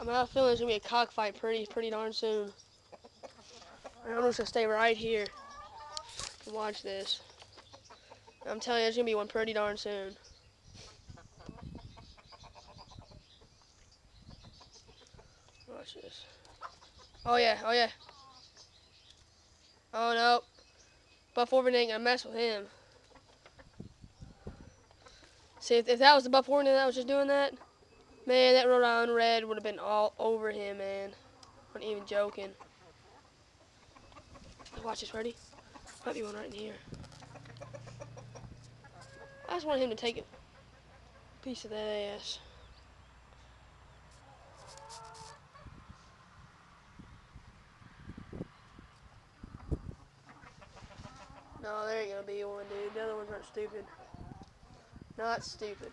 I have a feeling there's gonna be a cockfight pretty darn soon. And I'm just gonna stay right here and watch this. I'm telling you, there's gonna be one pretty darn soon. Watch this. Oh yeah, oh yeah. Oh no. Buff Orphan ain't gonna mess with him. See, if that was the Buff Orphan that was just doing that, man, that Rhode Island Red would have been all over him, man. I'm not even joking. Watch this, ready? Might be one right in here. I just want him to take a piece of that ass. No, there ain't gonna be one, dude. The other ones aren't stupid. Not stupid.